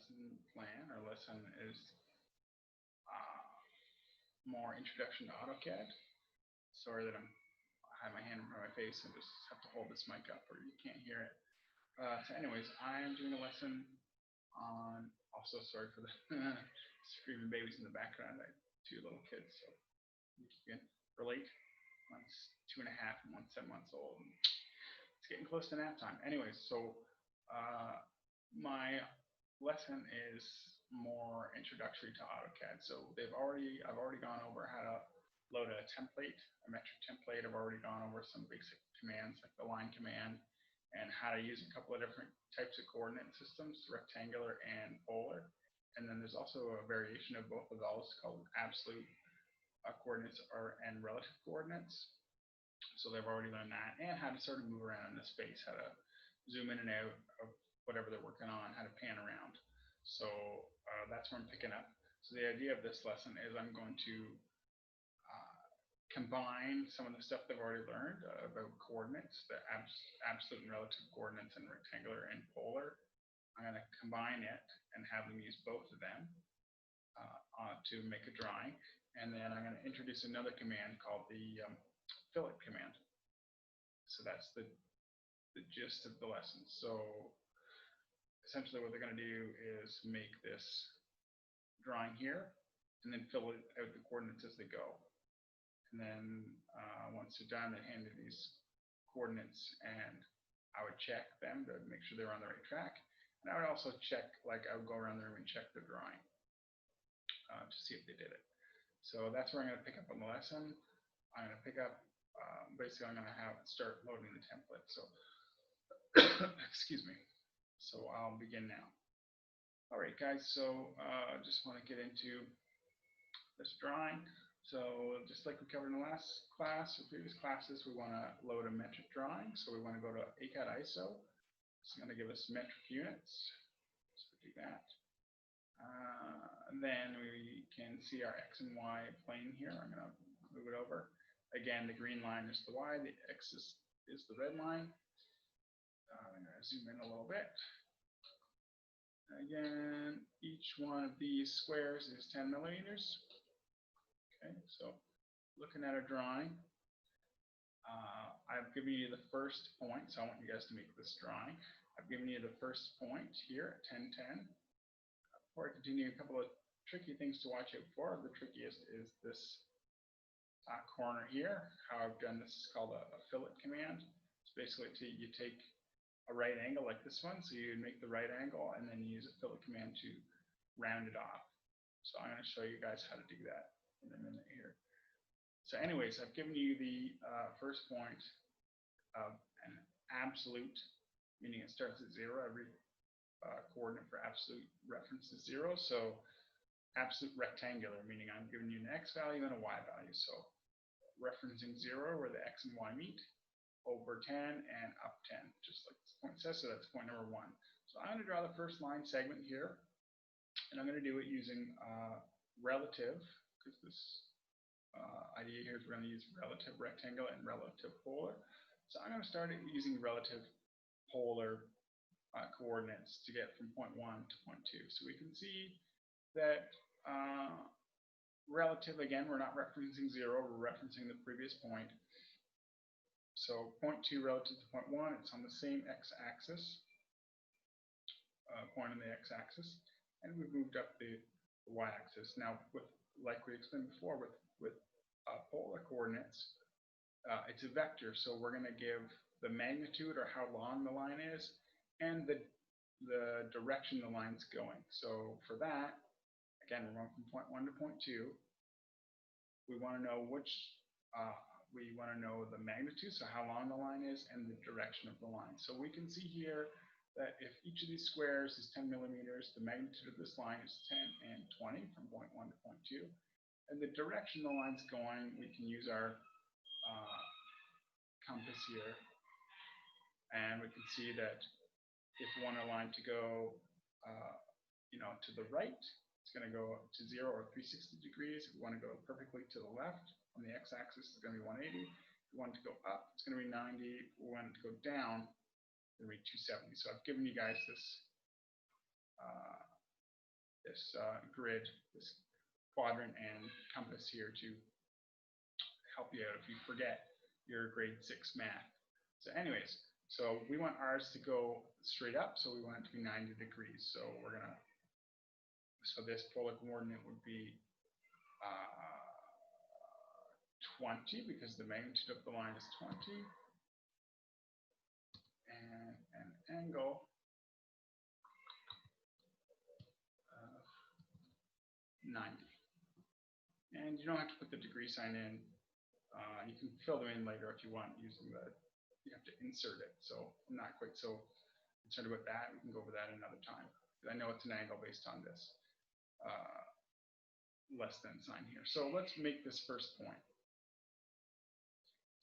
lesson plan or lesson is more introduction to AutoCAD. Sorry that I have my hand in front of my face and just have to hold this mic up or you can't hear it. So anyways, I'm doing a lesson on, also sorry for the screaming babies in the background. I have 2 little kids, so you can relate. One's 2.5 and one's 7 months old. And it's getting close to nap time. Anyways, so my lesson is more introductory to AutoCAD. So I've already gone over how to load a template, a metric template. I've already gone over some basic commands like the line command and how to use a couple of different types of coordinate systems, rectangular and polar. And then there's also a variation of both of those called absolute coordinates and relative coordinates. So they've already learned that, and how to sort of move around in the space, how to zoom in and out of whatever they're working on, how to pan around. So that's where I'm picking up. So the idea of this lesson is I'm going to combine some of the stuff they've already learned about coordinates, the absolute and relative coordinates and rectangular and polar. I'm going to combine it and have them use both of them to make a drawing. And then I'm going to introduce another command called the fillet command. So that's the gist of the lesson. So essentially what they're going to do is make this drawing here and then fill it out the coordinates as they go. And then once they're done, they hand me these coordinates and I would check them to make sure they're on the right track. And I would also check, like I would go around the room and check the drawing to see if they did it. So that's where I'm going to pick up on the lesson. I'm going to pick up, basically I'm going to have it start loading the template. So, excuse me. So I'll begin now. All right, guys, so just want to get into this drawing. So just like we covered in the last class or previous classes, we want to load a metric drawing. So we want to go to ACAD ISO. It's going to give us metric units. So we do that. And then we can see our X and Y plane here. I'm going to move it over. Again, the green line is the Y, the X is the red line. I'm going to zoom in a little bit. Again, each one of these squares is 10 millimeters. Okay, so looking at a drawing, I've given you the first point, so I want you guys to make this drawing. I've given you the first point here at 1010. Before I continue, a couple of tricky things to watch out for. The trickiest is this corner here. How I've done this is called a fillet command. It's basically you take a right angle like this one, so you make the right angle and then you use a fillet command to round it off. So I'm going to show you guys how to do that in a minute here. So anyways, I've given you the first point of an absolute, meaning it starts at 0. Every coordinate for absolute reference is 0. So absolute rectangular, meaning I'm giving you an X value and a Y value. So referencing 0 where the X and Y meet, over 10 and up 10, just like this point says. So that's point number 1. So I'm going to draw the first line segment here, and I'm going to do it using relative, because this idea here is we're going to use relative rectangular and relative polar. So I'm going to start using relative polar coordinates to get from point 1 to point 2. So we can see that relative, again, we're not referencing 0, we're referencing the previous point. So point 2 relative to point 1, it's on the same x-axis, point on the x-axis, and we've moved up the y-axis. Now, like we explained before, with polar coordinates, it's a vector, so we're going to give the magnitude or how long the line is and the direction the line's going. So for that, again, we're going from point 1 to point 2. We want to know we want to know the magnitude, so how long the line is, and the direction of the line. So we can see here that if each of these squares is 10 millimeters, the magnitude of this line is 10 and 20 from point 1 to point 2. And the direction the line's going, we can use our compass here. And we can see that if we want a line to go to the right, it's going to go to 0 or 360 degrees. If we want to go perfectly to the left on the x-axis, it's going to be 180. If we want it to go up, it's going to be 90. If we want it to go down, it's going to be 270. So I've given you guys this this grid, this quadrant and compass here to help you out if you forget your grade 6 math. So anyways, so we want ours to go straight up, so we want it to be 90 degrees. So we're gonna, so this polar coordinate would be 20 because the magnitude of the line is 20, and an angle of 90. And you don't have to put the degree sign in. You can fill them in later if you want using the, you have to insert it. So I'm not quite so concerned about that. We can go over that another time. I know it's an angle based on this less than sign here. So let's make this first point.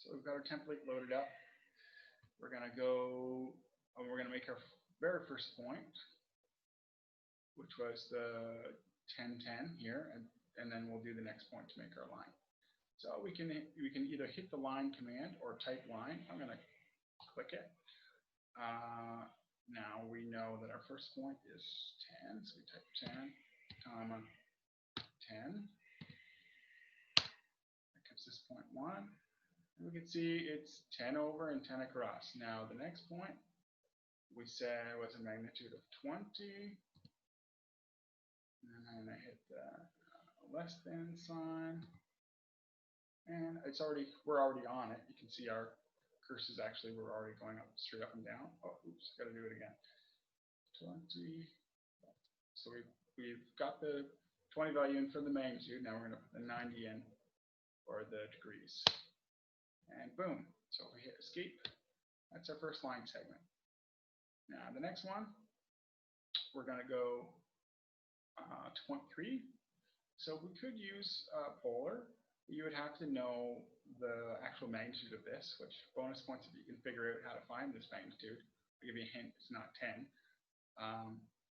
So we've got our template loaded up. We're going to go, we're going to make our very first point, which was the 10, 10 here, and then we'll do the next point to make our line. So we can either hit the line command or type line. I'm going to click it. Now we know that our first point is 10, so we type 10, comma 10. That gives us point 1. And we can see it's 10 over and 10 across. Now the next point we said was a magnitude of 20. And then I'm going to hit the less than sign. And it's already, we're already on it. You can see our cursors actually were already going up, straight up and down. Oh, oops, got to do it again. 20. So we've got the 20 value in for the magnitude. Now we're going to put the 90 in for the degrees. And boom. So if we hit escape, that's our first line segment. Now the next one, we're going to go to point 3. So we could use polar. You would have to know the actual magnitude of this, which bonus points if you can figure out how to find this magnitude. I'll give you a hint, it's not 10.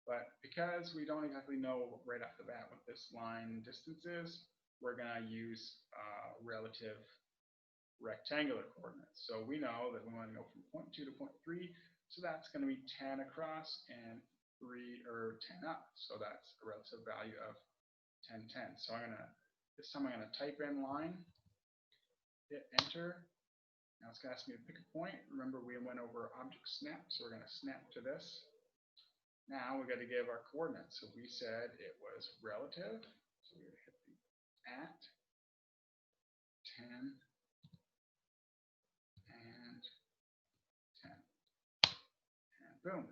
But because we don't exactly know right off the bat what this line distance is, we're going to use relative rectangular coordinates. So we know that we want to go from point 2 to point 3, so that's going to be 10 across and 3 or 10 up. So that's a relative value of 10, 10. So I'm going to, this time I'm going to type in line, hit enter. Now it's going to ask me to pick a point. Remember we went over object snap, so we're going to snap to this. Now we've got to give our coordinates. So we said it was relative, so we're going to hit the at 10 and 10. And boom.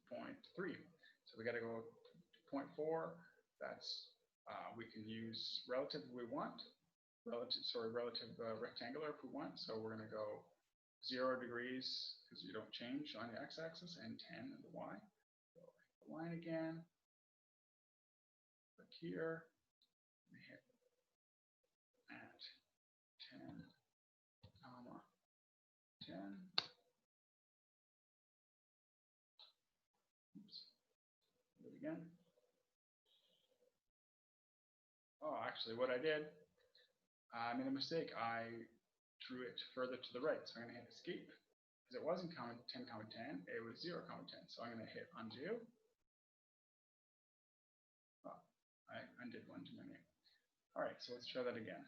Point 3. So we got to go to point 4. That's we can use relative if we want, relative rectangular if we want. So we're going to go 0 degrees because you don't change on the x-axis, and 10 on the y. So the line again. Click here. We hit at 10, comma 10. Again. Oh, actually, what I did, I made a mistake. I drew it further to the right, so I'm going to hit escape. Because it wasn't 10, 10, it was 0, 10. So I'm going to hit undo. Oh, I undid one too many. All right, so let's try that again.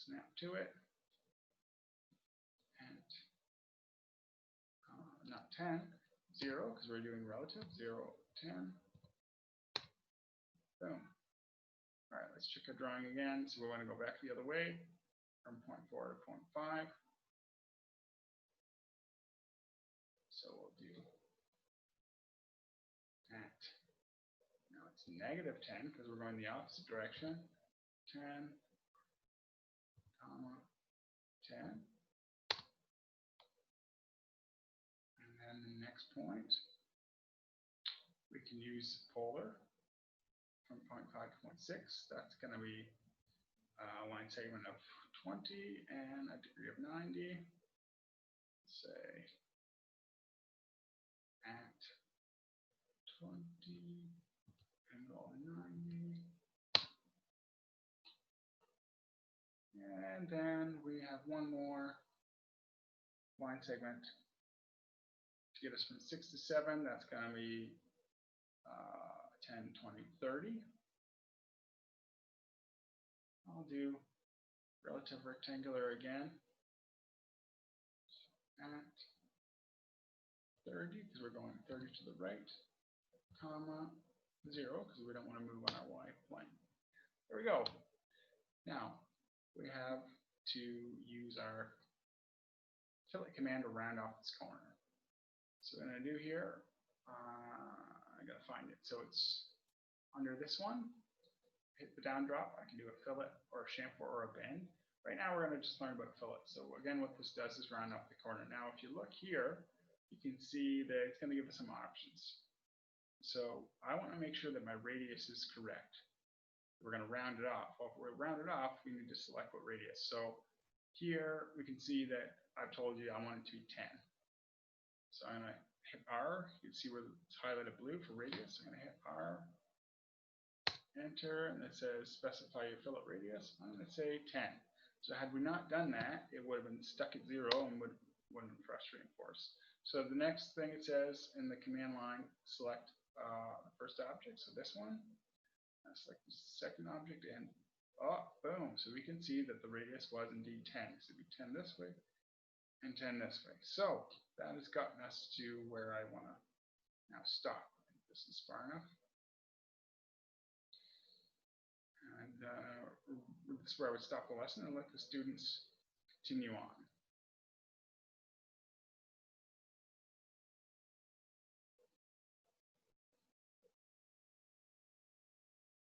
Snap to it. And not 10. 0, because we're doing relative, 0, 10. Boom. All right, let's check our drawing again. So we want to go back the other way from point 4 to point 5. So we'll do at, now it's negative 10 because we're going the opposite direction. 10, comma, 10. And the next point, we can use polar from point 5 to point 6. That's going to be a line segment of 20 and a degree of 90. Say at 20, angle 90. And then we have one more line segment to get us from 6 to 7. That's going to be 10, 20, 30. I'll do relative rectangular again at 30 because we're going 30 to the right, comma 0 because we don't want to move on our y plane. There we go. Now we have to use our fillet command to round off this corner. So what I'm going to do here, I got to find it. So it's under this one. Hit the down drop. I can do a fillet or a chamfer or a bend. Right now we're going to just learn about fillet. So again, what this does is round off the corner. Now if you look here, you can see that it's going to give us some options. So I want to make sure that my radius is correct. We're going to round it off. Well, if we round it off, we need to select what radius. So here we can see that I've told you I want it to be 10. So I'm going to hit R. You can see where it's highlighted blue for radius. I'm going to hit R. Enter, and it says specify your fillet radius. I'm going to say 10. So had we not done that, it would have been stuck at 0 and wouldn't have been frustrating for us. So the next thing it says in the command line, select the first object, so this one. I select the second object, and boom. So we can see that the radius was indeed 10. So it'd be 10 this way and 10 this way. So that has gotten us to where I want to now stop. I think this is far enough. And this is where I would stop the lesson and let the students continue on.